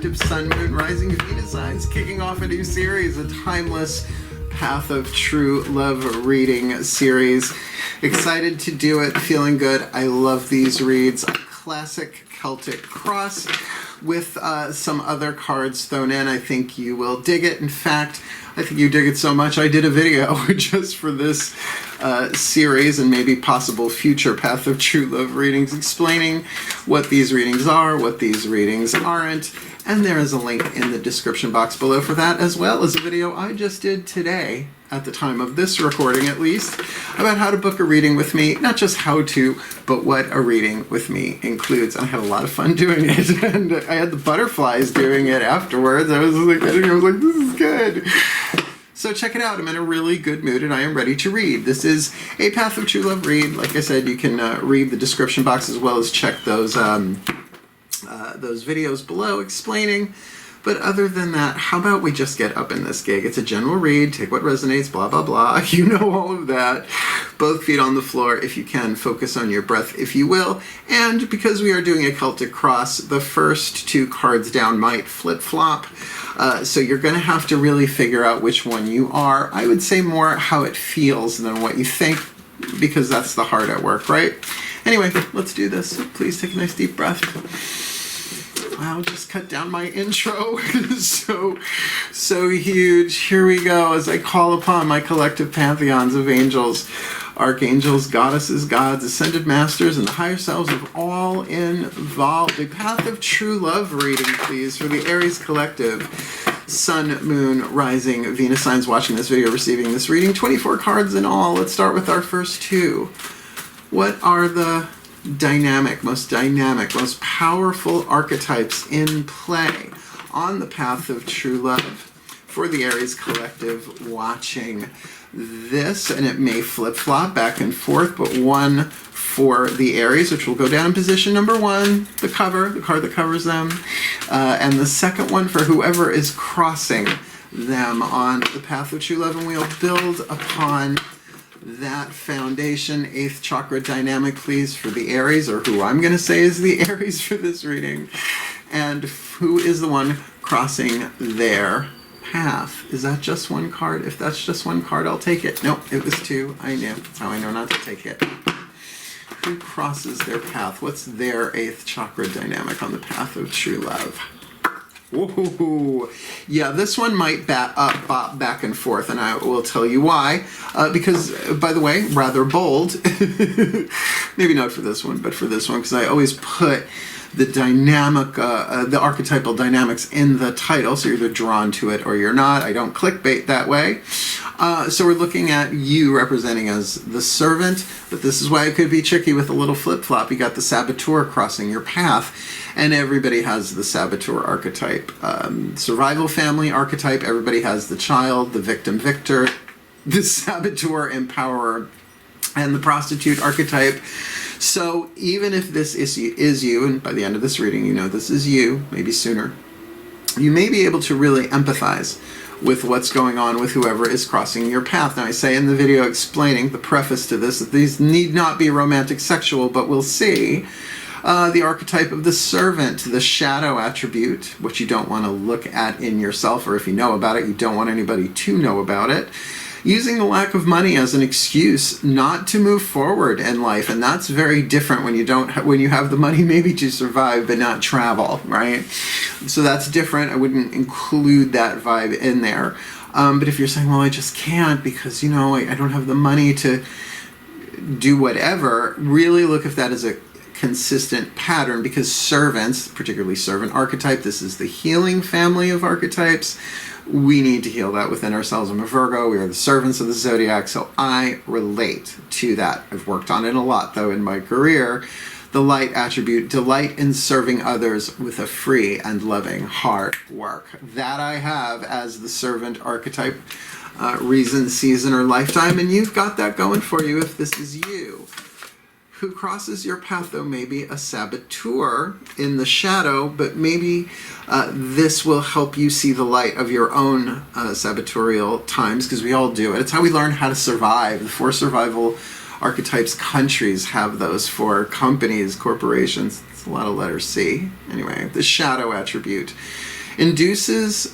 Collective Sun, Moon, Rising, Venus signs, kicking off a new series, a timeless Path of True Love reading series. Excited to do it, feeling good. I love these reads. Classic Celtic Cross with some other cards thrown in. I think you will dig it. In fact, I think you dig it so much I did a video just for this series and maybe possible future Path of True Love readings explaining what these readings are, what these readings aren't, and there is a link in the description box below for that, as well as a video I just did today, at the time of this recording at least, about how to book a reading with me. Not just how to, but what a reading with me includes. I had a lot of fun doing it, and I had the butterflies doing it afterwards. I was like, this is good. So check it out. I'm in a really good mood and I am ready to read. This is a Path of True Love read. Like I said, you can read the description box as well as check those videos below explaining. But other than that, how about we just get up in this gig? It's a general read, take what resonates, blah, blah, blah. You know all of that. Both feet on the floor if you can. Focus on your breath if you will. And because we are doing a Celtic Cross, the first two cards down might flip-flop. So you're going to have to really figure out which one you are. I would say more how it feels than what you think, because that's the heart at work, right? Anyway, let's do this. Please take a nice deep breath. I'll just cut down my intro. so huge. Here we go as I call upon my collective pantheons of angels, archangels, goddesses, gods, ascended masters, and the higher selves of all involved. A Path of True Love reading, please, for the Aries Collective. Sun, Moon, Rising, Venus signs watching this video, receiving this reading. 24 cards in all. Let's start with our first two. What are the most powerful archetypes in play on the Path of True Love for the Aries Collective watching this? And it may flip-flop back and forth, but one for the Aries, which will go down in position number one, the cover, the card that covers them, and the second one for whoever is crossing them on the Path of True Love, and we'll build upon that foundation. 8th chakra dynamic, please, for the Aries, or who I'm going to say is the Aries for this reading, and who is the one crossing their path. Is that just one card? If that's just one card, I'll take it. Nope, it was two. I knew. That's how I know not to take it. Who crosses their path? What's their 8th chakra dynamic on the Path of True Love? Woohoo! Yeah, this one might bop back and forth, and I will tell you why. Because, by the way, rather bold. Maybe not for this one, but for this one, because I always put the dynamic, the archetypal dynamics in the title, so you're either drawn to it or you're not. I don't clickbait that way. So we're looking at you representing as the servant, but this is why it could be tricky with a little flip-flop. You got the Saboteur crossing your path, and everybody has the Saboteur archetype. Survival family archetype, everybody has the child, the victim victor, the Saboteur empowerer, and the prostitute archetype. So even if this is you, and by the end of this reading you know this is you, maybe sooner, you may be able to really empathize with what's going on with whoever is crossing your path. Now I say in the video explaining the preface to this that these need not be romantic sexual, but we'll see. The archetype of the servant, the shadow attribute, which you don't want to look at in yourself, or if you know about it, you don't want anybody to know about it. Using the lack of money as an excuse not to move forward in life, and that's very different when you have the money maybe to survive but not travel, right? So that's different. I wouldn't include that vibe in there. But if you're saying, well, I just can't because, you know, I don't have the money to do whatever, really look if that is a consistent pattern, because servants, particularly servant archetype, this is the healing family of archetypes. We need to heal that within ourselves. I'm a Virgo. We are the servants of the zodiac, so I relate to that. I've worked on it a lot, though, in my career. The light attribute, delight in serving others with a free and loving heart work. That I have as the servant archetype, reason, season, or lifetime, and you've got that going for you if this is you. Who crosses your path, though, maybe a saboteur in the shadow, but maybe this will help you see the light of your own sabotorial times, because we all do it. It's how we learn how to survive. The 4 survival archetypes countries have those. For companies, corporations, it's a lot of letter C. Anyway, the shadow attribute. induces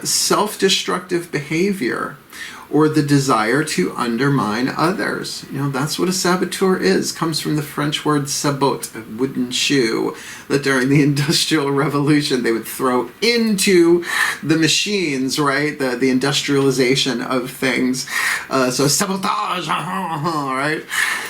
self-destructive behavior or the desire to undermine others. You know, that's what a saboteur is. Comes from the French word sabot, a wooden shoe, that during the Industrial Revolution they would throw into the machines, right? The industrialization of things. So sabotage, right?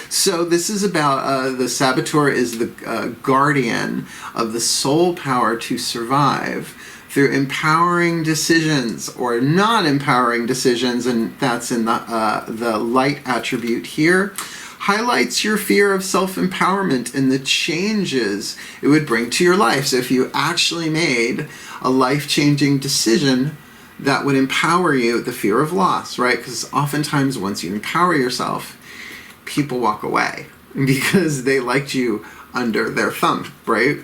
So this is about, the saboteur is the guardian of the soul power to survive through empowering decisions or non-empowering decisions, and that's in the light attribute here, highlights your fear of self-empowerment and the changes it would bring to your life. So if you actually made a life-changing decision that would empower you, the fear of loss, right? Because oftentimes once you empower yourself, people walk away because they liked you under their thumb, right?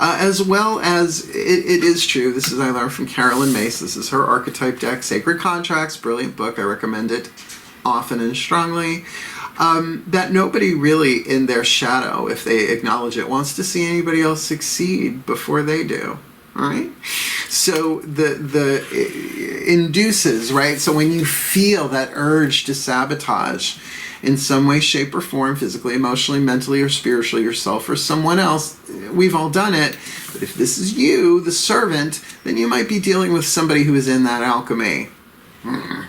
As well as, it is true, this is I learned from Carolyn Mace, this is her archetype deck, Sacred Contracts, brilliant book, I recommend it often and strongly, that nobody really in their shadow, if they acknowledge it, wants to see anybody else succeed before they do. Right? So the induces, right? So when you feel that urge to sabotage in some way, shape, or form, physically, emotionally, mentally, or spiritually, yourself or someone else, we've all done it. But if this is you, the servant, then you might be dealing with somebody who is in that alchemy.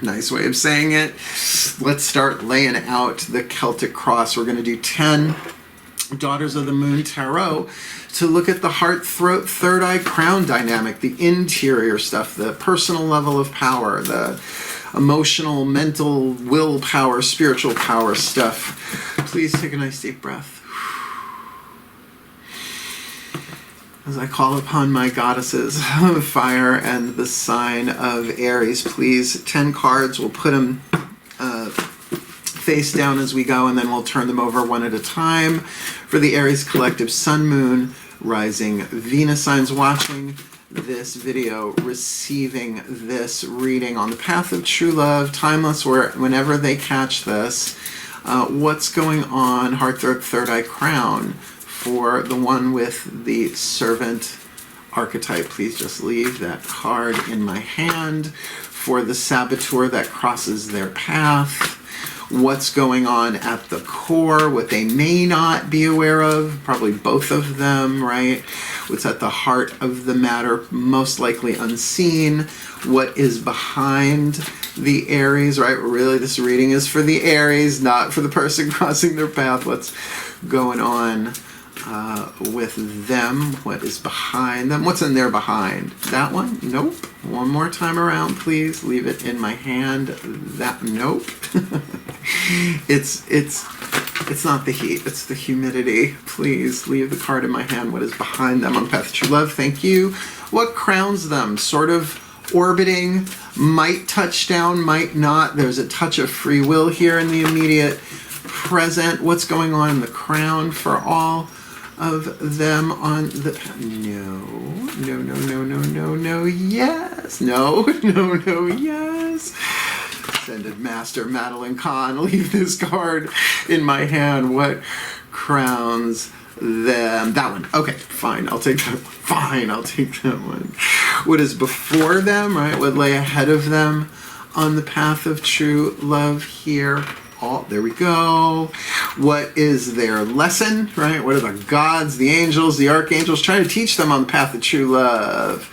Nice way of saying it. Let's start laying out the Celtic Cross. We're going to do 10 Daughters of the Moon Tarot to look at the heart, throat, third eye, crown dynamic, the interior stuff, the personal level of power, the emotional, mental, willpower, spiritual power stuff. Please take a nice deep breath. As I call upon my goddesses of fire and the sign of Aries, please, 10 cards, we'll put them face down as we go, and then we'll turn them over one at a time. For the Aries collective, Sun, Moon, Rising, Venus signs watching this video, receiving this reading on the path of true love, timeless, whenever they catch this, what's going on, heart, throat, third eye, crown, for the one with the servant archetype. Please just leave that card in my hand. For the saboteur that crosses their path, what's going on at the core, what they may not be aware of, probably both of them, right? What's at the heart of the matter, most likely unseen, what is behind the Aries, right? Really, this reading is for the Aries, not for the person crossing their path. What's going on with them, what is behind them, what's in their behind. That one, nope. One more time around, please. Leave it in my hand. That, nope. It's not the heat, it's the humidity. Please leave the card in my hand. What is behind them on the path of true love? Thank you. What crowns them? Sort of orbiting, might touch down, might not. There's a touch of free will here in the immediate present. What's going on in the crown for all of them on the yes, no, yes. Ascended Master Madeline Kahn, leave this card in my hand. What crowns them? That one. Okay, fine, I'll take that one. Fine, I'll take that one. What is before them, right? What lay ahead of them on the path of true love here? Oh, there we go. What is their lesson, right? What are the gods, the angels, the archangels trying to teach them on the path of true love?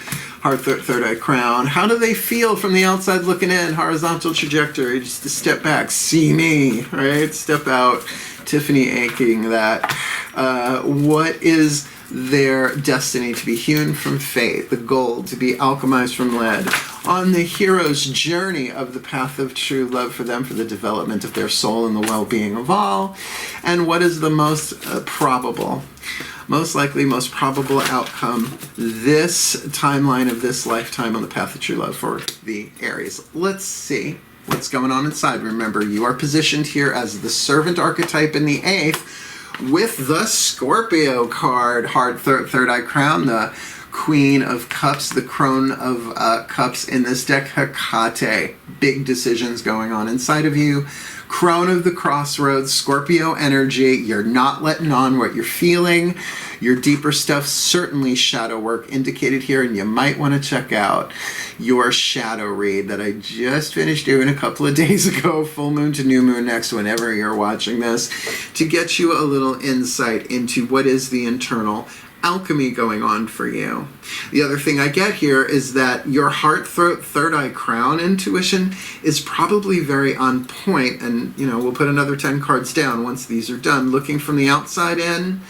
Heart, third eye, crown. How do they feel from the outside looking in? Horizontal trajectory, just to step back, see me, right? Step out. Tiffany aching that. What is their destiny? To be hewn from fate, the gold, to be alchemized from lead. On the hero's journey of the path of true love for them, for the development of their soul and the well-being of all. And what is the most probable, most likely, most probable outcome, this timeline of this lifetime on the path of true love for the Aries? Let's see what's going on inside. Remember, you are positioned here as the servant archetype in the 8th with the Scorpio card, heart, third eye, crown, the Queen of Cups, the Crone of Cups in this deck, Hecate. Big decisions going on inside of you. Crone of the Crossroads, Scorpio energy. You're not letting on what you're feeling. Your deeper stuff, certainly shadow work indicated here, and you might want to check out your shadow read that I just finished doing a couple of days ago, full moon to new moon next, whenever you're watching this, to get you a little insight into what is the internal alchemy going on for you. The other thing I get here is that your heart, throat, third eye, crown intuition is probably very on point, and we'll put another 10 cards down once these are done, looking from the outside in.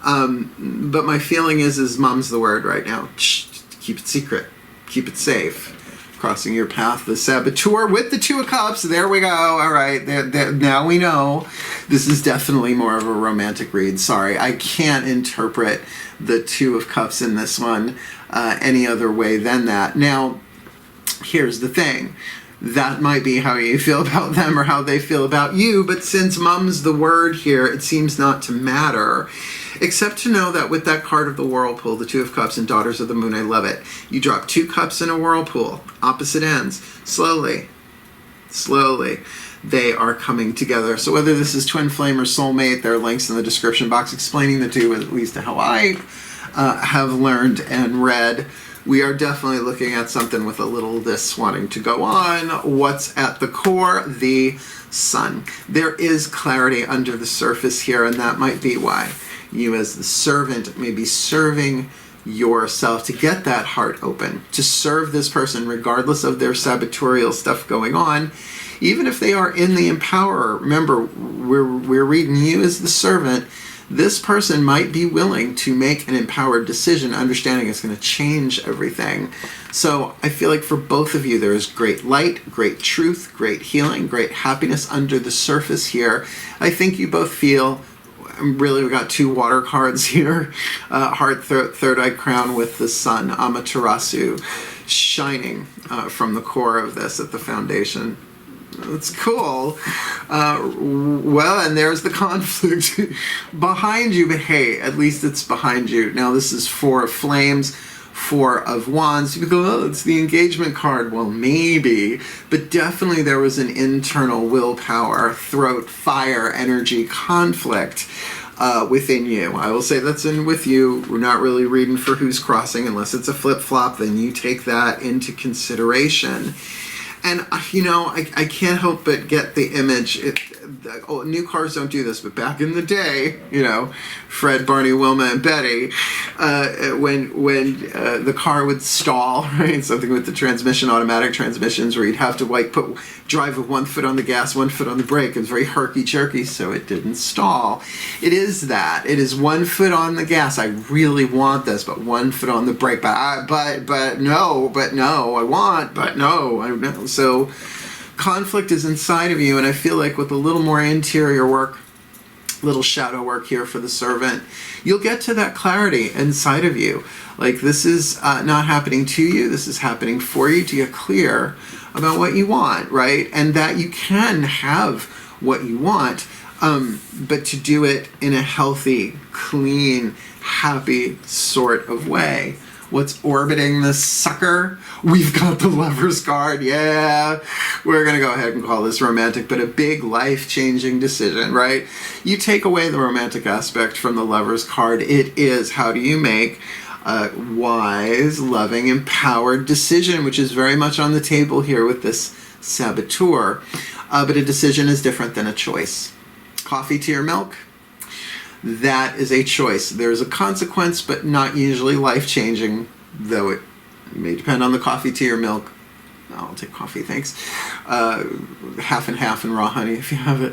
But my feeling is mom's the word right now. Shh, keep it secret, keep it safe. Crossing your path, the Saboteur with the Two of Cups. There we go. All right, now we know this is definitely more of a romantic read. Sorry, I can't interpret the Two of Cups in this one any other way than that. Now, here's the thing. That might be how you feel about them or how they feel about you, but since mom's the word here, it seems not to matter, except to know that with that card of the Whirlpool, the Two of Cups and Daughters of the Moon, I love it. You drop 2 cups in a whirlpool, opposite ends, slowly, they are coming together. So whether this is twin flame or soulmate, there are links in the description box explaining the two, at least how I have learned and read. We are definitely looking at something with a little of this wanting to go on. What's at the core? The Sun. There is clarity under the surface here, and that might be why you as the servant may be serving yourself to get that heart open, to serve this person regardless of their sabotorial stuff going on, even if they are in the empowerer. Remember, we're reading you as the servant. This person might be willing to make an empowered decision, understanding it's going to change everything. So I feel like for both of you, there is great light, great truth, great healing, great happiness under the surface here. I think you both feel, really, we got 2 water cards here. Heart, third eye, crown with the sun, Amaterasu, shining from the core of this at the foundation. That's cool. Well, and there's the conflict behind you, but hey, at least it's behind you. Now this is 4 of Flames, 4 of Wands. You go, oh, it's the engagement card. Well, maybe, but definitely there was an internal willpower, throat, fire, energy, conflict within you. I will say that's in with you. We're not really reading for who's crossing unless it's a flip-flop, then you take that into consideration. And, I can't help but get the image. New cars don't do this, but back in the day, Fred, Barney, Wilma, and Betty, when the car would stall, right? Something with the transmission, automatic transmissions, where you'd have to drive with 1 foot on the gas, 1 foot on the brake. It was very herky-jerky, so it didn't stall. It is that. It is 1 foot on the gas. I really want this, but 1 foot on the brake. But no, I want, but no, I know. So conflict is inside of you, and I feel like with a little more interior work, little shadow work here for the servant, you'll get to that clarity inside of you. Like this is not happening to you, this is happening for you to get clear about what you want, right? And that you can have what you want, but to do it in a healthy, clean, happy sort of way. What's orbiting this sucker? We've got the Lover's card. Yeah, we're going to go ahead and call this romantic, but a big life-changing decision, right? You take away the romantic aspect from the Lover's card. It is, how do you make a wise, loving, empowered decision, which is very much on the table here with this Saboteur. But a decision is different than a choice. Coffee, tea, or milk? That is a choice. There's a consequence, but not usually life-changing, though it may depend on the coffee, tea, or milk. I'll take coffee, thanks. Half and half and raw honey if you have it.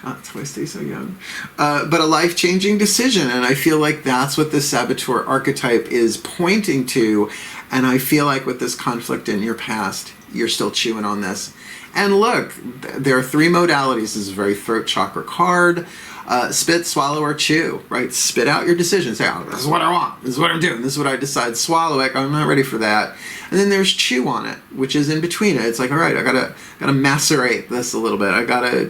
That's why I stay so young. But a life-changing decision, and I feel like that's what the Saboteur archetype is pointing to, and I feel like with this conflict in your past, you're still chewing on this. And look, there are 3 modalities. This is a very throat chakra card. Spit, swallow, or chew, right? Spit out your decision. Say, oh, this is what I want. This is what I'm doing. This is what I decide. Swallow it. I'm not ready for that. And then there's chew on it, which is in between it. It's like, all right, I gotta macerate this a little bit. I gotta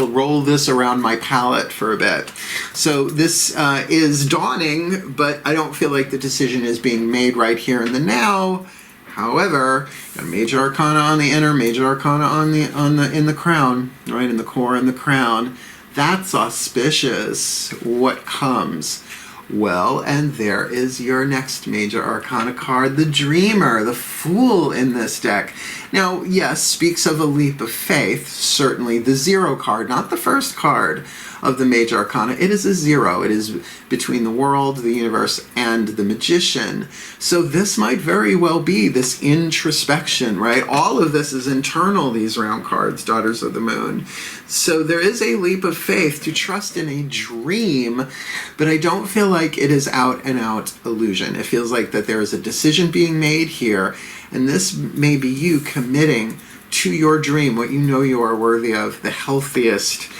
roll this around my palate for a bit. So this is dawning, but I don't feel like the decision is being made right here in the now. However, got major arcana on the inner, major arcana in the crown, right, in the core and the crown. That's auspicious. What comes? Well, and there is your next major arcana card, the Dreamer, the Fool in this deck. Now, yes, speaks of a leap of faith, certainly the 0 card, not the first card of the major arcana. It is a 0. It is between the world, the universe, and the magician. So this might very well be this introspection, right? All of this is internal, these round cards, Daughters of the Moon. So there is a leap of faith to trust in a dream, but I don't feel like it is out and out illusion. It feels like that there is a decision being made here, and this may be you committing to your dream, what you know you are worthy of, the healthiest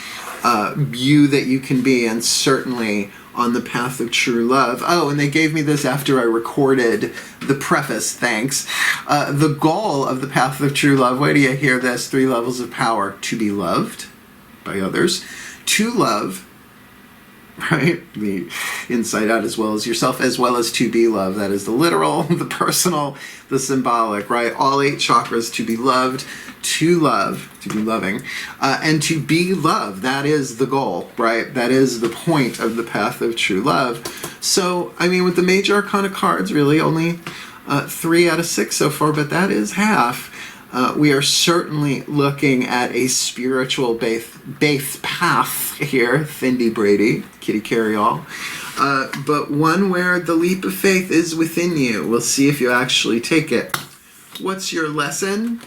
you that you can be, and certainly on the path of true love. Oh, and they gave me this after I recorded the preface, thanks. The goal of the path of true love, wait till you hear this, 3 levels of power: to be loved by others, to love, right, the inside out as well as yourself, as well as to be loved. That is the literal, the personal, the symbolic, right? All 8 chakras: to be loved, to love, to be loving, and to be loved. That is the goal, right? That is the point of the path of true love. So, I mean, with the major arcana cards, really only 3 out of 6 so far, but that is half. We are certainly looking at a spiritual base path here, Cindy Brady, Kitty Carryall, but one where the leap of faith is within you. We'll see if you actually take it. What's your lesson?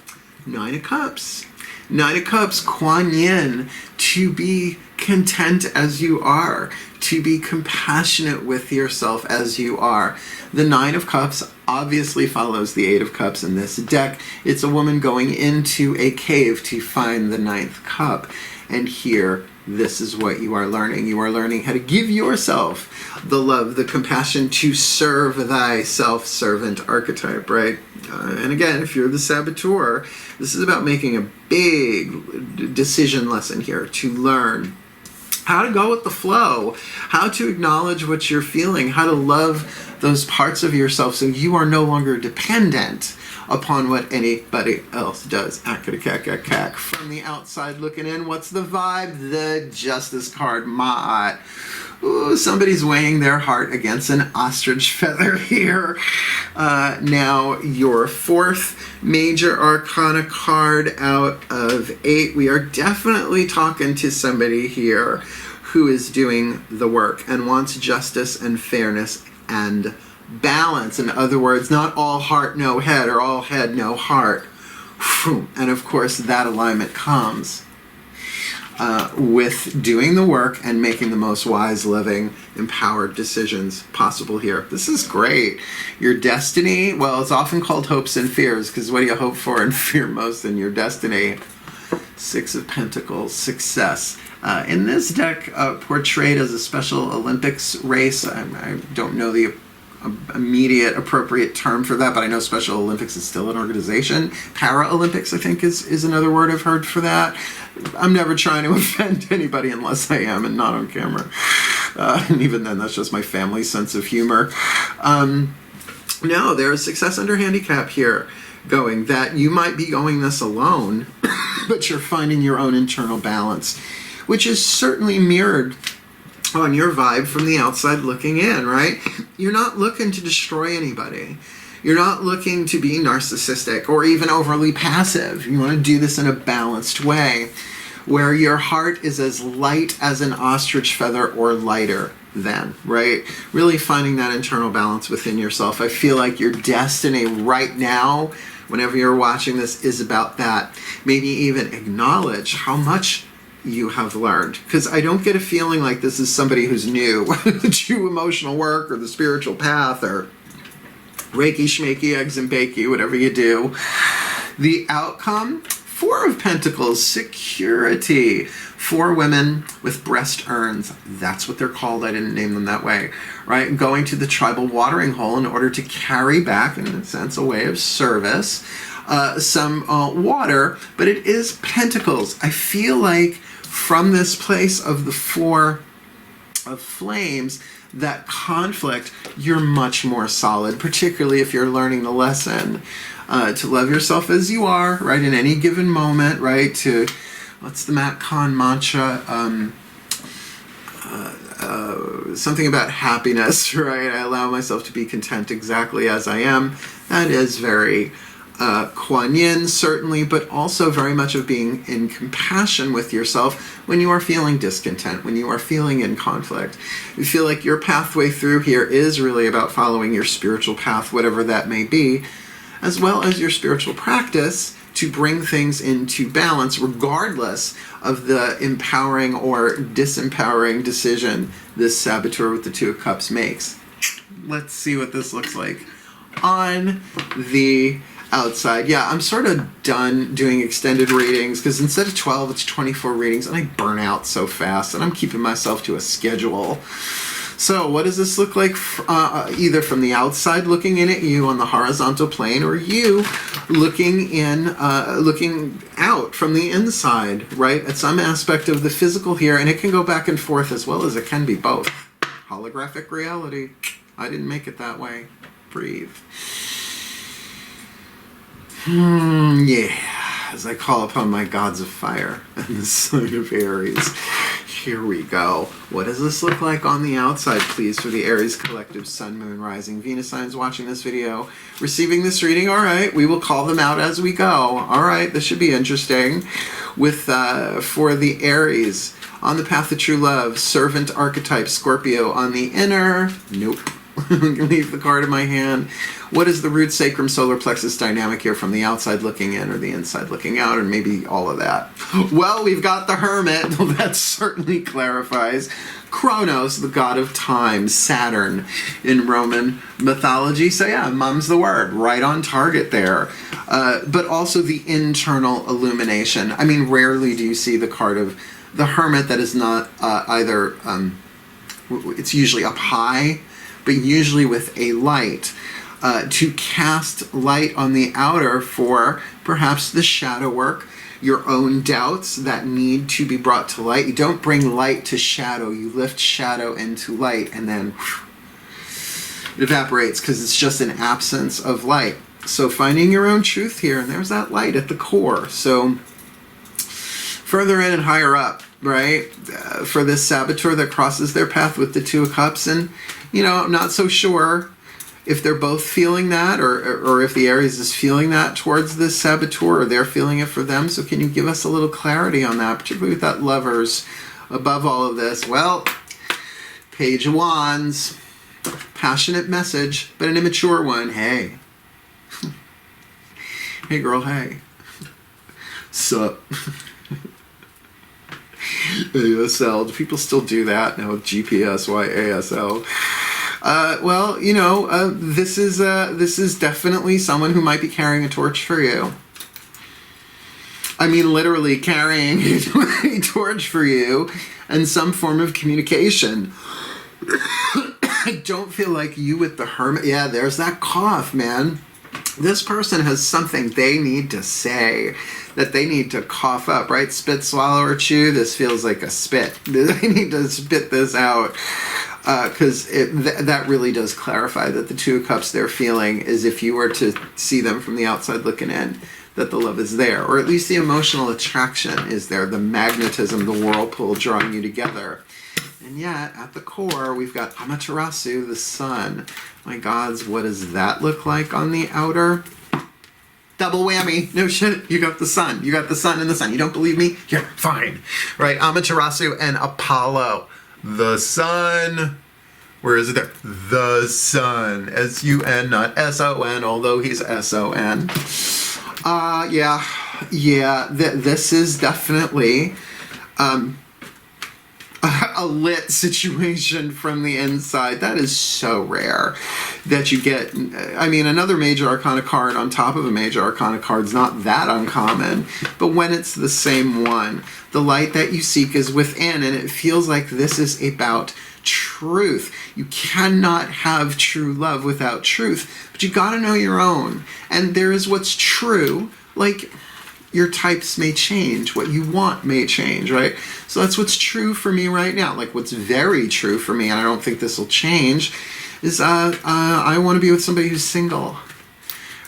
9 of Cups. 9 of Cups, Kuan Yin, to be content as you are, to be compassionate with yourself as you are. The 9 of Cups obviously follows the 8 of Cups in this deck. It's a woman going into a cave to find the 9th cup. And here, this is what you are learning. You are learning how to give yourself the love, the compassion to serve thyself, servant archetype, right? And again, if you're the Saboteur, this is about making a big decision lesson here to learn how to go with the flow, how to acknowledge what you're feeling, how to love those parts of yourself so you are no longer dependent upon what anybody else does. Ack-a-cack-a-cack. From the outside looking in, what's the vibe? The Justice card, Ma'at. Ooh, somebody's weighing their heart against an ostrich feather here. Now, your 4th major arcana card out of 8. We are definitely talking to somebody here who is doing the work and wants justice and fairness and balance. In other words, not all heart, no head, or all head, no heart. And of course, that alignment comes with doing the work and making the most wise, living, empowered decisions possible here. This is great. Your destiny, well, it's often called hopes and fears, because what do you hope for and fear most in your destiny? 6 of Pentacles, success. In this deck, portrayed as a Special Olympics race, I don't know the immediate appropriate term for that, but I know Special Olympics is still an organization. Paralympics, I think, is another word I've heard for that. I'm never trying to offend anybody unless I am, and not on camera. And even then, that's just my family's sense of humor. No, there is success under handicap here going, that you might be going this alone, but you're finding your own internal balance, which is certainly mirrored on your vibe from the outside looking in, right? You're not looking to destroy anybody. You're not looking to be narcissistic or even overly passive. You want to do this in a balanced way where your heart is as light as an ostrich feather or lighter than, right? Really finding that internal balance within yourself. I feel like your destiny right now, whenever you're watching this, is about that. Maybe even acknowledge how much you have learned, because I don't get a feeling like this is somebody who's new to emotional work or the spiritual path or Reiki, Schmeiki, eggs and bakey, whatever you do. The outcome, Four of Pentacles, security. For women with breast urns, that's what they're called. I didn't name them that way, right? Going to the tribal watering hole in order to carry back, in a sense, a way of service, some water, but it is Pentacles. I feel like from this place of the Four of Flames, that conflict, you're much more solid, particularly if you're learning the lesson to love yourself as you are, right, in any given moment, right, to, what's the Matt Kahn mantra, something about happiness, right, I allow myself to be content exactly as I am. That is very Kuan Yin, certainly, but also very much of being in compassion with yourself when you are feeling discontent, when you are feeling in conflict. You feel like your pathway through here is really about following your spiritual path, whatever that may be, as well as your spiritual practice to bring things into balance, regardless of the empowering or disempowering decision this Saboteur with the Two of Cups makes. Let's see what this looks like on the outside. Yeah, I'm sort of done doing extended readings because instead of 12, it's 24 readings, and I burn out so fast, and I'm keeping myself to a schedule. So what does this look like either from the outside looking in at you on the horizontal plane, or you looking in, looking out from the inside, right, at some aspect of the physical here, and it can go back and forth as well as it can be both. Holographic reality. I didn't make it that way. Breathe. Yeah, as I call upon my gods of fire and the sign of Aries. Here we go. What does this look like on the outside, please, for the Aries Collective Sun, Moon, Rising, Venus signs watching this video, receiving this reading? All right, we will call them out as we go. All right, this should be interesting. With for the Aries, on the path of true love, servant archetype, Scorpio on the inner. Nope. Leave the card in my hand. What is the root, sacrum, solar plexus dynamic here from the outside looking in or the inside looking out, and maybe all of that? Well, we've got the Hermit. Well, that certainly clarifies. Kronos, the god of time, Saturn in Roman mythology. So yeah, mum's the word. Right on target there. But also the internal illumination. I mean, rarely do you see the card of the Hermit that is not either, it's usually up high, but usually with a light, to cast light on the outer for perhaps the shadow work, your own doubts that need to be brought to light. You don't bring light to shadow, you lift shadow into light, and then it evaporates because it's just an absence of light. So finding your own truth here, and there's that light at the core. So further in and higher up, right, for this Saboteur that crosses their path with the Two of Cups, and you know, I'm not so sure if they're both feeling that, or if the Aries is feeling that towards this Saboteur, or they're feeling it for them. So can you give us a little clarity on that, particularly with that Lovers above all of this? Well, Page of Wands, passionate message, but an immature one. Hey. Hey girl, hey. Sup? ASL. Do people still do that now with GPS? Why ASL? Well, you know, this is definitely someone who might be carrying a torch for you. I mean, literally carrying a torch for you and some form of communication. I don't feel like you with the Hermit. Yeah, there's that cough, man. This person has something they need to say that they need to cough up, right? Spit, swallow, or chew. This feels like a spit. They need to spit this out because that really does clarify that the Two of Cups they're feeling is, if you were to see them from the outside looking in, that the love is there, or at least the emotional attraction is there, the magnetism, the whirlpool drawing you together. And yet, at the core, we've got Amaterasu, the sun. My gods, what does that look like on the outer? Double whammy. No shit. You got the sun. You got the sun and the sun. You don't believe me? Here, fine. Right, Amaterasu and Apollo. The sun. Where is it there? The sun. S-U-N, not S-O-N, although he's S-O-N. Yeah. This is definitely... a lit situation from the inside. That is so rare that you get. I mean, another major arcana card on top of a major arcana card is not that uncommon, but when it's the same one, the light that you seek is within, and it feels like this is about truth. You cannot have true love without truth, but you gotta know your own. And there is what's true, like your types may change, what you want may change, right? So that's what's true for me right now. Like what's very true for me, and I don't think this will change, is I want to be with somebody who's single,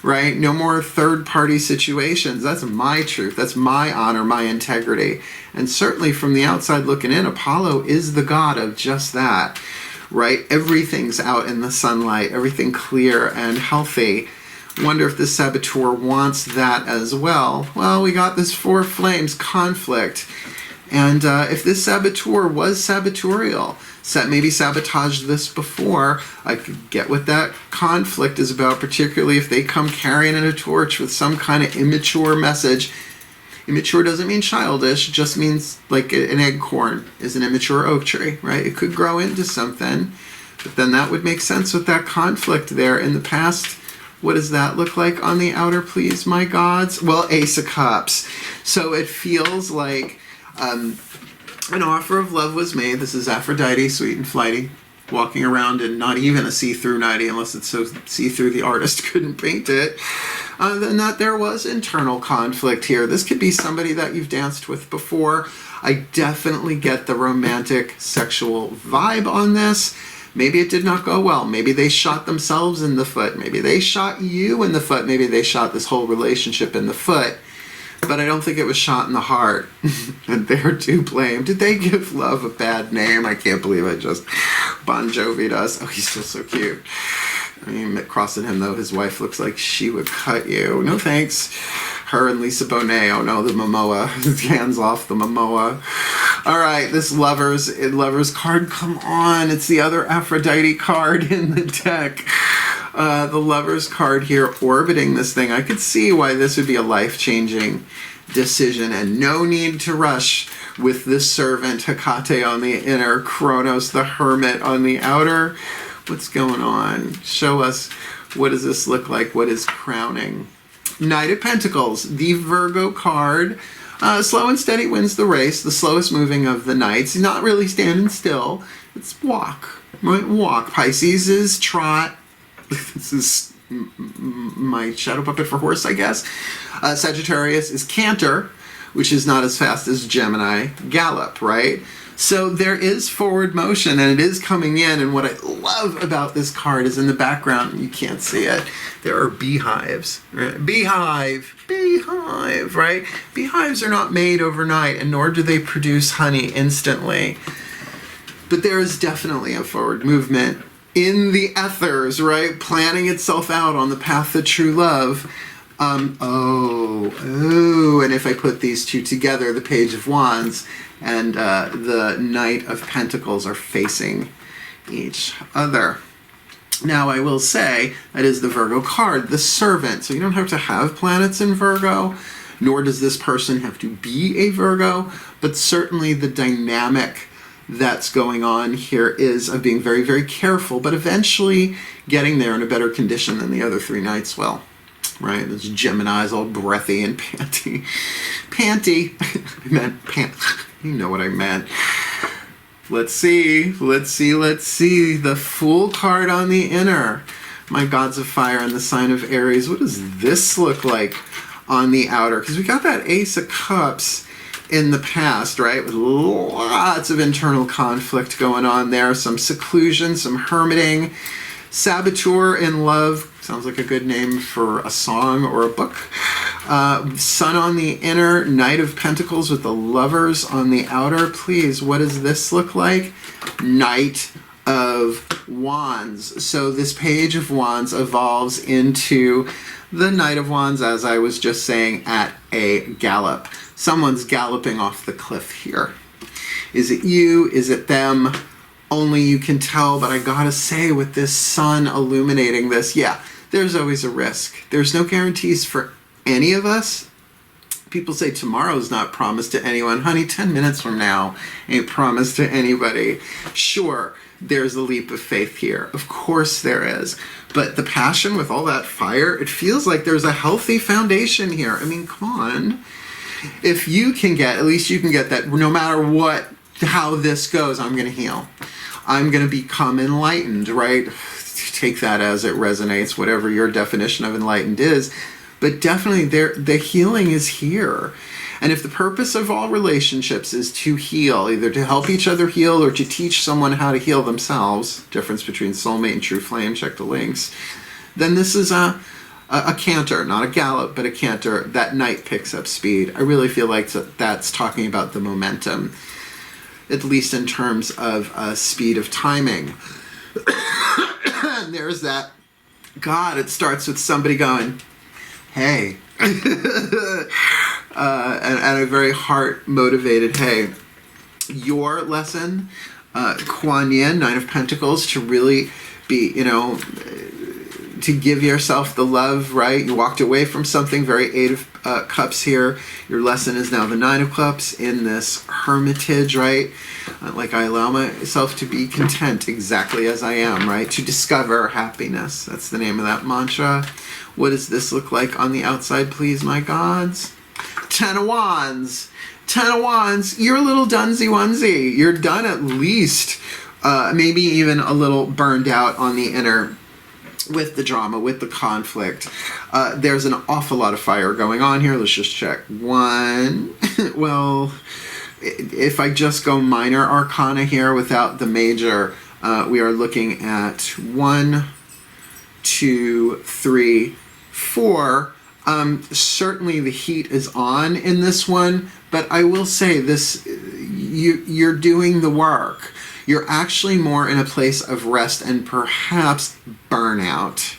right? No more third-party situations. That's my truth. That's my honor, my integrity. And certainly from the outside looking in, Apollo is the god of just that, right? Everything's out in the sunlight, everything clear and healthy. Wonder if this Saboteur wants that as well. Well, we got this four flames conflict. And if this Saboteur was sabotorial, maybe sabotaged this before, I could get what that conflict is about, particularly if they come carrying in a torch with some kind of immature message. Immature doesn't mean childish, just means like an acorn is an immature oak tree, right? It could grow into something, but then that would make sense with that conflict there in the past. What does that look like on the outer, please, my gods? Well, Ace of Cups. So it feels like an offer of love was made. This is Aphrodite, sweet and flighty, walking around in not even a see-through nightie, unless it's so see-through the artist couldn't paint it. Then that there was internal conflict here. This could be somebody that you've danced with before. I definitely get the romantic sexual vibe on this. Maybe it did not go well. Maybe they shot themselves in the foot. Maybe they shot you in the foot. Maybe they shot this whole relationship in the foot. But I don't think it was shot in the heart. And they're to blame. Did they give love a bad name? I can't believe I just Bon Jovi'd us. Oh, he's still so cute. I mean, crossing him, though, his wife looks like she would cut you. No thanks. Her and Lisa Bonet. Oh, no, the Momoa. His hands off the Momoa. All right, this Lovers card. Come on. It's the other Aphrodite card in the deck. The Lovers card here orbiting this thing. I could see why this would be a life-changing decision, and no need to rush with this servant, Hecate on the inner, Kronos the Hermit on the outer. What's going on? Show us, what does this look like? What is crowning? Knight of Pentacles, the Virgo card. Slow and steady wins the race, the slowest moving of the knights. He's not really standing still. It's walk, right? Walk. Pisces is trot. This is my shadow puppet for horse, I guess. Sagittarius is canter, which is not as fast as Gemini. Gallop, right? So there is forward motion, and it is coming in, and what I love about this card is in the background, you can't see it, there are beehives. Right? Beehive, right? Beehives are not made overnight, and nor do they produce honey instantly. But there is definitely a forward movement in the ethers, right? Planning itself out on the path of true love. And if I put these two together, the Page of Wands and the Knight of Pentacles are facing each other. Now, I will say, that is the Virgo card, the servant. So you don't have to have planets in Virgo, nor does this person have to be a Virgo, but certainly the dynamic that's going on here is of being very, very careful, but eventually getting there in a better condition than the other three knights will. Right? This Gemini's all breathy and panty. Panty. I meant pant. You know what I meant. Let's see. The Fool card on the inner. My gods of fire and the sign of Aries. What does this look like on the outer? Because we got that Ace of Cups in the past, right? With lots of internal conflict going on there. Some seclusion, some hermiting. Saboteur in love. Sounds like a good name for a song or a book. Sun on the inner, Knight of Pentacles with the Lovers on the outer. Please, what does this look like? Knight of Wands. So this Page of Wands evolves into the Knight of Wands, as I was just saying, at a gallop. Someone's galloping off the cliff here. Is it you? Is it them? Only you can tell, but I gotta say, with this sun illuminating this, yeah, there's always a risk. There's no guarantees for any of us, People say tomorrow's not promised to anyone. Honey, 10 minutes from now ain't promised to anybody. Sure, there's a leap of faith here. Of course there is. But the passion with all that fire, it feels like there's a healthy foundation here. I mean, come on. If you can get, at least you can get that no matter what, how this goes, I'm going to heal. I'm going to become enlightened, right? Take that as it resonates, whatever your definition of enlightened is. But definitely the healing is here. And if the purpose of all relationships is to heal, either to help each other heal or to teach someone how to heal themselves, difference between soulmate and true flame, check the links, then this is a canter, not a gallop, but a canter. That knight picks up speed. I really feel like that's talking about the momentum, at least in terms of speed of timing. And there's that, God, it starts with somebody going, hey. And a very heart-motivated, hey. Your lesson, Kuan Yin, Nine of Pentacles, to really be, to give yourself the love, right? You walked away from something, very Eight of Cups here. Your lesson is now the Nine of Cups in this hermitage, right? Like, I allow myself to be content exactly as I am, right? To discover happiness. That's the name of that mantra. What does this look like on the outside, please, my gods? Ten of Wands. Ten of Wands. You're a little dunsy onesie. You're done at least, maybe even a little burned out on the inner with the drama, with the conflict. There's an awful lot of fire going on here. Let's just check. One. Well, if I just go minor arcana here without the major, we are looking at 1, 2, 3, 4. Certainly the heat is on in this one, but I will say this, you're doing the work. You're actually more in a place of rest and perhaps burnout.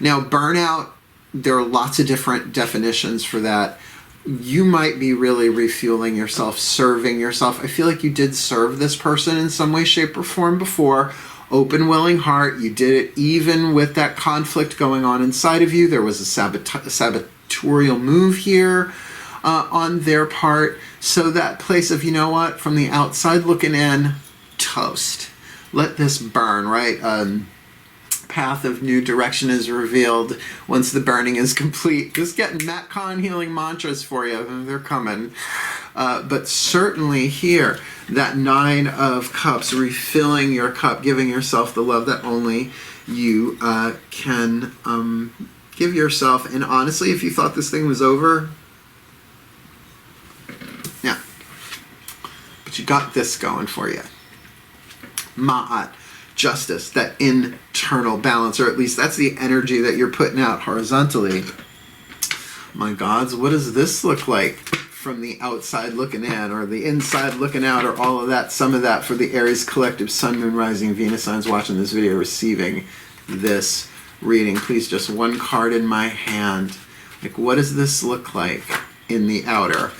Now, burnout, there are lots of different definitions for that. You might be really refueling yourself, serving yourself. I feel like you did serve this person in some way, shape, or form before. Open, willing heart. You did it even with that conflict going on inside of you. There was a sabotorial move here on their part. So that place of, you know what, from the outside looking in, toast. Let this burn, right? Path of new direction is revealed once the burning is complete. Just getting Matt Kahn healing mantras for you. They're coming. But certainly here, that Nine of Cups, refilling your cup, giving yourself the love that only you can give yourself. And honestly, if you thought this thing was over, yeah. But you got this going for you. Ma'at, justice, that internal balance, or at least that's the energy that you're putting out horizontally. My gods, what does this look like from the outside looking in, or the inside looking out, or all of that, some of that for the Aries collective, Sun, Moon, Rising, Venus signs watching this video, receiving this reading? Please, just one card in my hand. Like, what does this look like in the outer?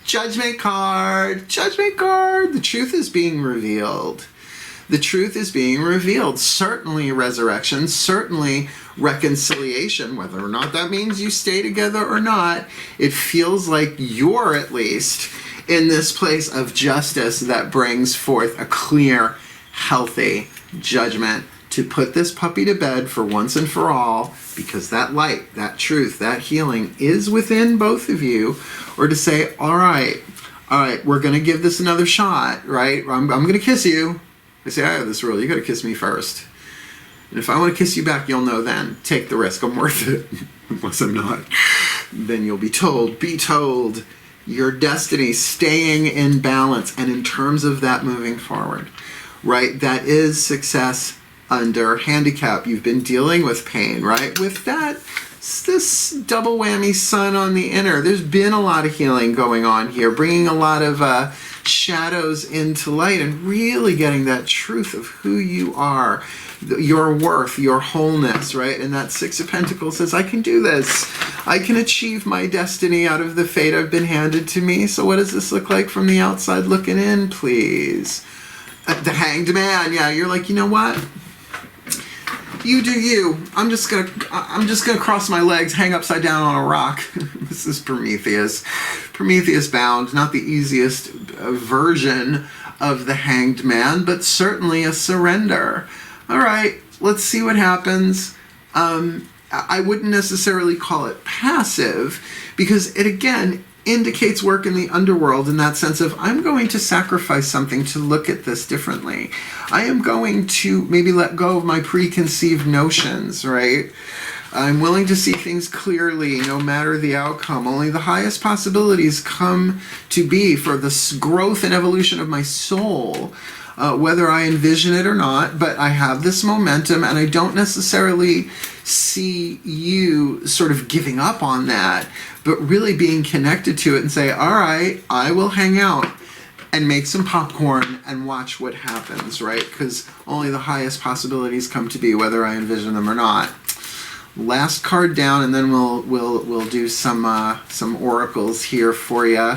Judgment card! Judgment card! The truth is being revealed. The truth is being revealed. Certainly resurrection, certainly reconciliation, whether or not that means you stay together or not. It feels like you're at least in this place of justice that brings forth a clear, healthy judgment to put this puppy to bed for once and for all, because that light, that truth, that healing is within both of you. Or to say, all right, we're going to give this another shot, right? I'm going to kiss you. I say, I have this rule, you gotta kiss me first. And if I want to kiss you back, you'll know then. Take the risk, I'm worth it. Unless I'm not. Then you'll be told, your destiny, staying in balance. And in terms of that moving forward, right, that is success under handicap. You've been dealing with pain, right? With that, this double whammy sun on the inner. There's been a lot of healing going on here, bringing a lot of shadows into light and really getting that truth of who you are, your worth, your wholeness, right? And that Six of Pentacles says, I can do this. I can achieve my destiny out of the fate I've been handed to me. So what does this look like from the outside looking in, please? The Hanged Man. Yeah, you're like, you know what? you do you. I'm just gonna cross my legs, hang upside down on a rock. This is Prometheus. Prometheus bound, not the easiest version of the Hanged Man, but certainly a surrender. All right, let's see what happens. I wouldn't necessarily call it passive, because it again indicates work in the underworld in that sense of, I'm going to sacrifice something to look at this differently. I am going to maybe let go of my preconceived notions, right? I'm willing to see things clearly, no matter the outcome. Only the highest possibilities come to be for the growth and evolution of my soul, whether I envision it or not. But I have this momentum, and I don't necessarily see you sort of giving up on that, but really being connected to it and say, all right, I will hang out and make some popcorn and watch what happens, right? Because only the highest possibilities come to be, whether I envision them or not. Last card down, and then we'll do some oracles here for you.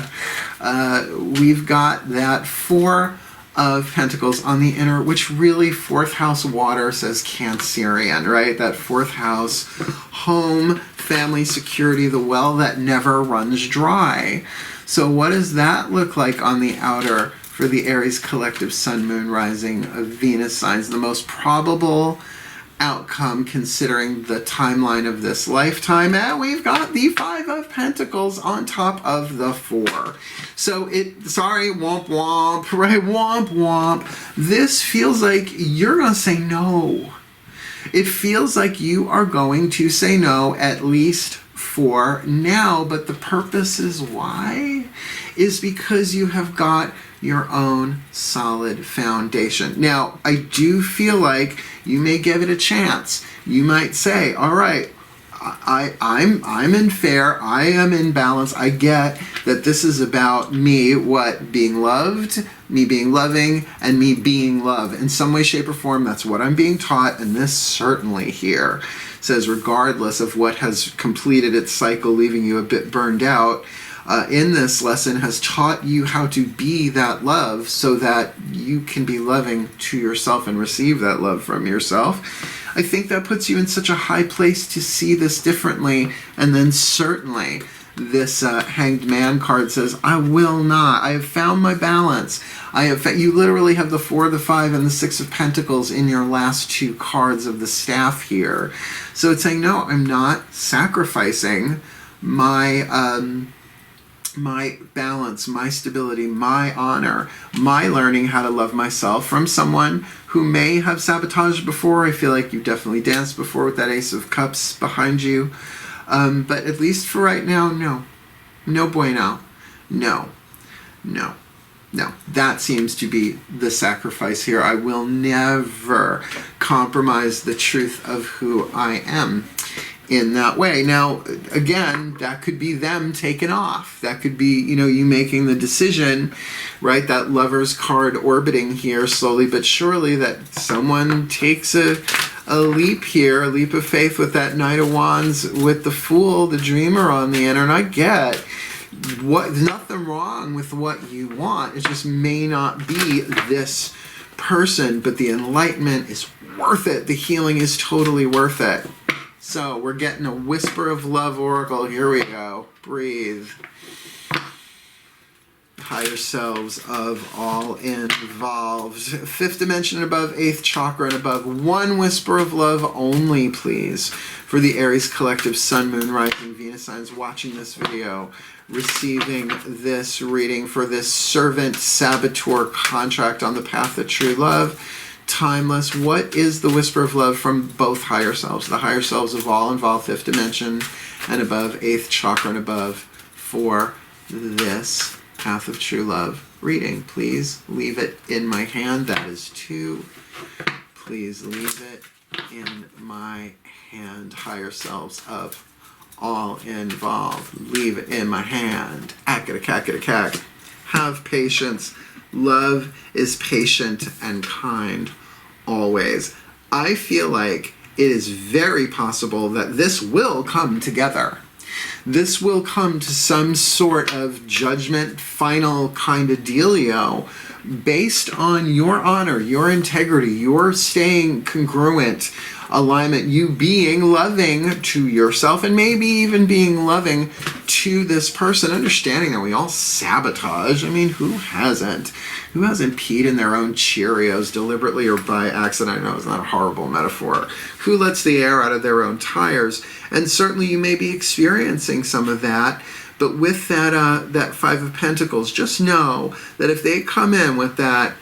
We've got that Four of Pentacles on the inner, which really fourth house water says Cancerian, right? That fourth house, home, family, security, the well that never runs dry. So what does that look like on the outer for the Aries collective Sun, Moon, Rising of Venus signs? The most probable outcome considering the timeline of this lifetime, and we've got the Five of Pentacles on top of the Four. So womp womp, right? Womp womp. This feels like you're gonna say no. It feels like you are going to say no, at least for now, but the purpose is why? Is because you have got your own solid foundation. Now, I do feel like you may give it a chance. You might say, all right, I'm in fair, I am in balance. I get that this is about me, being loved, me being loving, and me being love. In some way, shape, or form, that's what I'm being taught, and this certainly here says, regardless of what has completed its cycle, leaving you a bit burned out, in this lesson has taught you how to be that love so that you can be loving to yourself and receive that love from yourself. I think that puts you in such a high place to see this differently. And then certainly this Hanged Man card says, I will not. I have found my balance. You literally have the Four, the Five, and the Six of Pentacles in your last two cards of the staff here. So it's saying, no, I'm not sacrificing my balance, my stability, my honor, my learning how to love myself from someone who may have sabotaged before. I feel like you definitely danced before with that Ace of Cups behind you. But at least for right now, no. No bueno. No. No. No. That seems to be the sacrifice here. I will never compromise the truth of who I am in that way. Now, again, that could be them taken off. That could be, you making the decision, right? That Lover's card orbiting here slowly but surely, that someone takes a leap here, a leap of faith with that Knight of Wands, with the Fool, the Dreamer on the inner. And I get nothing wrong with what you want. It just may not be this person, but the enlightenment is worth it. The healing is totally worth it. So we're getting a Whisper of Love oracle. Here we go. Breathe. Higher selves of all involved. Fifth dimension and above, eighth chakra and above. One whisper of love only, please, for the Aries collective Sun, Moon, Rising, Venus signs watching this video, receiving this reading for this servant saboteur contract on the path of true love. Timeless. What is the whisper of love from both higher selves? The higher selves of all involved, fifth dimension and above, eighth chakra and above, for this path of true love reading. Please leave it in my hand. That is 2. Please leave it in my hand. Higher selves of all involved. Leave it in my hand. Ack-a-cack-a-cack. Have patience. Love is patient and kind always. I feel like it is very possible that this will come together. This will come to some sort of judgment, final kind of dealio, based on your honor, your integrity, your staying congruent, alignment, you being loving to yourself and maybe even being loving to this person, understanding that we all sabotage. I mean, who hasn't? Who hasn't peed in their own Cheerios deliberately or by accident? I know it's not a horrible metaphor. Who lets the air out of their own tires? And certainly you may be experiencing some of that. But with that Five of Pentacles, just know that if they come in with that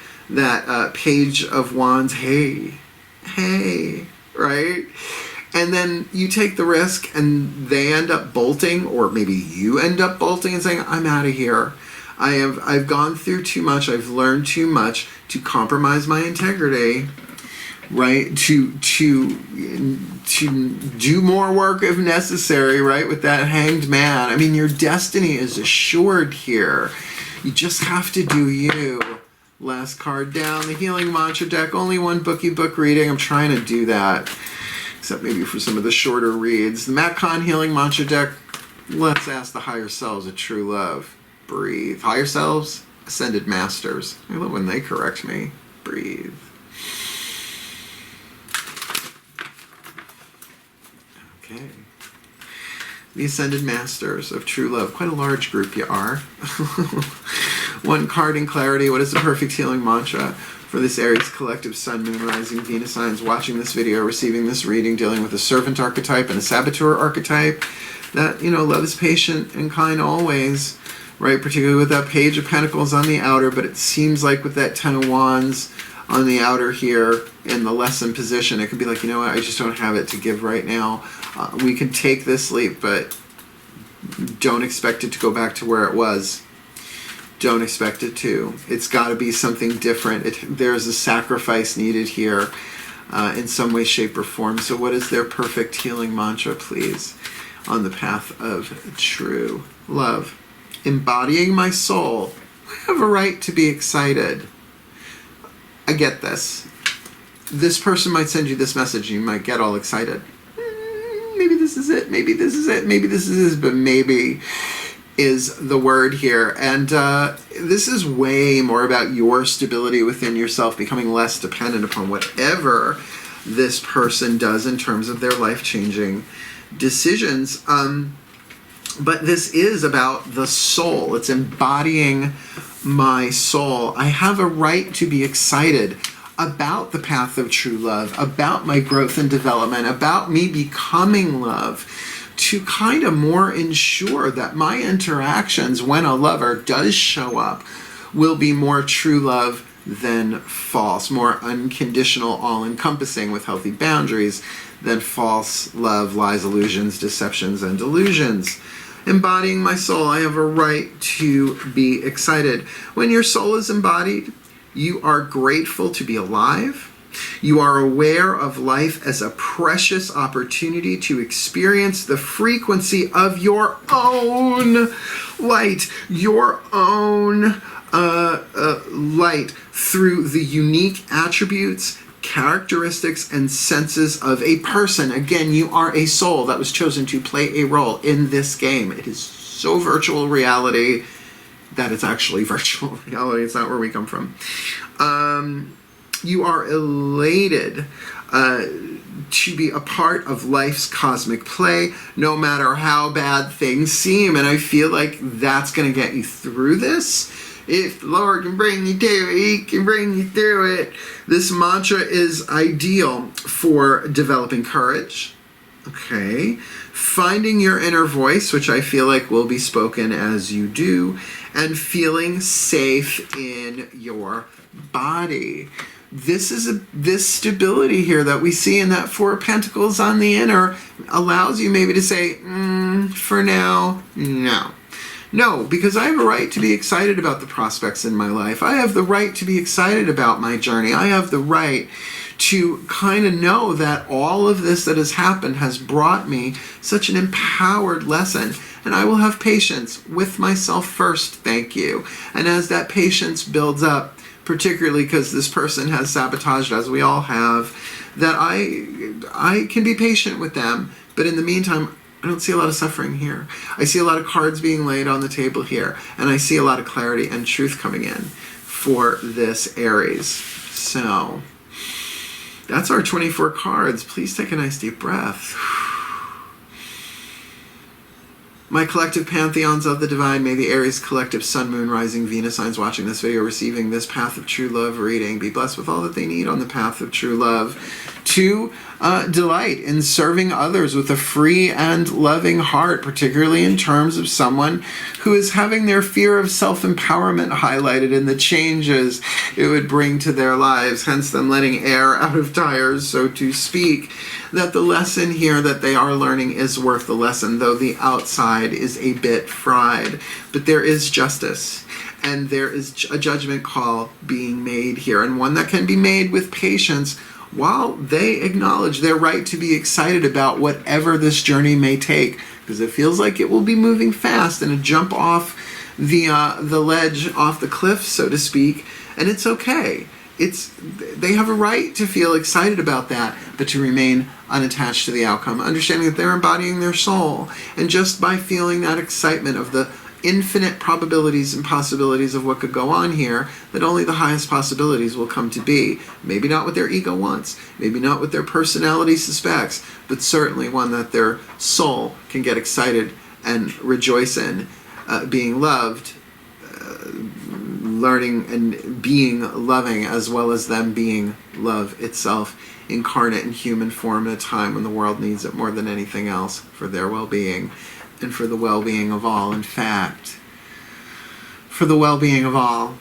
Page of Wands, hey, right? And then you take the risk and they end up bolting, or maybe you end up bolting and saying, I'm out of here. I've gone through too much. I've learned too much to compromise my integrity, right? To do more work if necessary, right? With that Hanged Man. I mean, your destiny is assured here. You just have to do you. Last card down, the Healing Mantra deck. Only one bookie book reading. I'm trying to do that, except maybe for some of the shorter reads. The Matt Kahn Healing Mantra deck. Let's ask the higher selves of true love. Breathe. Higher selves, ascended masters. I love when they correct me. Breathe. Okay. The Ascended Masters of True Love. Quite a large group you are. One card in clarity. What is the perfect healing mantra for this Aries collective Sun, Moon, Rising, Venus signs watching this video, receiving this reading, dealing with a Servant archetype and a Saboteur archetype? That, love is patient and kind always, right? Particularly with that Page of Pentacles on the outer, but it seems like with that Ten of Wands on the outer here in the lesson position, it could be like, you know what, I just don't have it to give right now. We can take this leap, but don't expect it to go back to where it was. Don't expect it to. It's got to be something different. There's a sacrifice needed here in some way, shape, or form. So what is their perfect healing mantra, please, on the path of true love? Embodying my soul. I have a right to be excited. I get this. This person might send you this message and you might get all excited. Maybe this is it. Maybe this is it. Maybe this is it. But maybe is the word here. And this is way more about your stability within yourself, becoming less dependent upon whatever this person does in terms of their life-changing decisions. But this is about the soul. It's embodying my soul. I have a right to be excited about the path of true love, about my growth and development, about me becoming love, to kind of more ensure that my interactions when a lover does show up will be more true love than false, more unconditional, all-encompassing with healthy boundaries than false love, lies, illusions, deceptions, and delusions. Embodying my soul, I have a right to be excited. When your soul is embodied, you are grateful to be alive. You are aware of life as a precious opportunity to experience the frequency of your own light, your own light through the unique attributes, characteristics, and senses of a person. Again, you are a soul that was chosen to play a role in this game. It is so virtual reality that it's actually virtual reality. It's not where we come from. You are elated to be a part of life's cosmic play, no matter how bad things seem. And I feel like that's going to get you through this. If the Lord can bring you to it, He can bring you through it. This mantra is ideal for developing courage. Okay. Finding your inner voice, which I feel like will be spoken as you do, and feeling safe in your body. This is this stability here that we see in that Four of Pentacles on the inner allows you maybe to say, for now, no. No, because I have a right to be excited about the prospects in my life. I have the right to be excited about my journey. I have the right to kind of know that all of this that has happened has brought me such an empowered lesson. And I will have patience with myself first, thank you. And as that patience builds up, particularly because this person has sabotaged, as we all have, that I can be patient with them. But in the meantime, I don't see a lot of suffering here. I see a lot of cards being laid on the table here, and I see a lot of clarity and truth coming in for this Aries. So, That's our 24 cards. Please take a nice deep breath. My collective pantheons of the divine, may the Aries collective sun, moon, rising, Venus signs watching this video, receiving this path of true love reading, be blessed with all that they need on the path of true love to delight in serving others with a free and loving heart, particularly in terms of someone who is having their fear of self-empowerment highlighted in the changes it would bring to their lives, hence them letting air out of tires, so to speak, that the lesson here that they are learning is worth the lesson, though the outside is a bit fried. But there is justice, and there is a judgment call being made here, and one that can be made with patience, while they acknowledge their right to be excited about whatever this journey may take, because it feels like it will be moving fast and a jump off the ledge, off the cliff, so to speak, and it's okay. They have a right to feel excited about that, but to remain unattached to the outcome, understanding that they're embodying their soul, and just by feeling that excitement of the infinite probabilities and possibilities of what could go on here, that only the highest possibilities will come to be. Maybe not what their ego wants, maybe not what their personality suspects, but certainly one that their soul can get excited and rejoice in, being loved, learning and being loving, as well as them being love itself, incarnate in human form at a time when the world needs it more than anything else, for their well-being and for the well-being of all. In fact, for the well-being of all,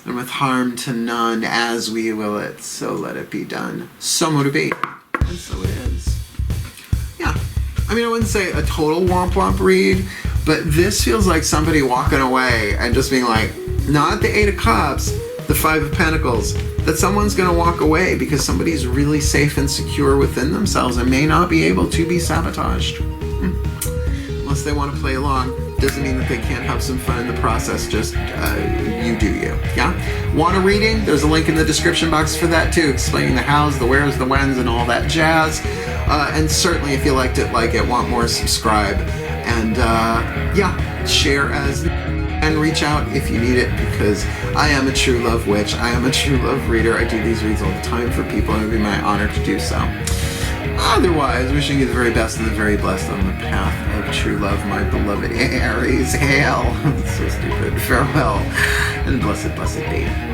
and with harm to none, as we will it, so let it be done. So motivate, and so it is. Yeah, I mean, I wouldn't say a total womp-womp read, but this feels like somebody walking away and just being like, not the Eight of Cups, the Five of Pentacles, that someone's going to walk away because somebody's really safe and secure within themselves and may not be able to be sabotaged. Unless they want to play along, doesn't mean that they can't have some fun in the process, just you do you, yeah? Want a reading? There's a link in the description box for that too, explaining the hows, the wheres, the whens, and all that jazz. And certainly if you liked it, like it, want more, subscribe, and yeah, share as, and reach out if you need it, because I am a true love witch, I am a true love reader, I do these reads all the time for people, and it would be my honor to do so. Otherwise, wishing you the very best and the very blessed on the path of true love, my beloved Aries. Hail! So stupid. Farewell, and blessed, blessed be.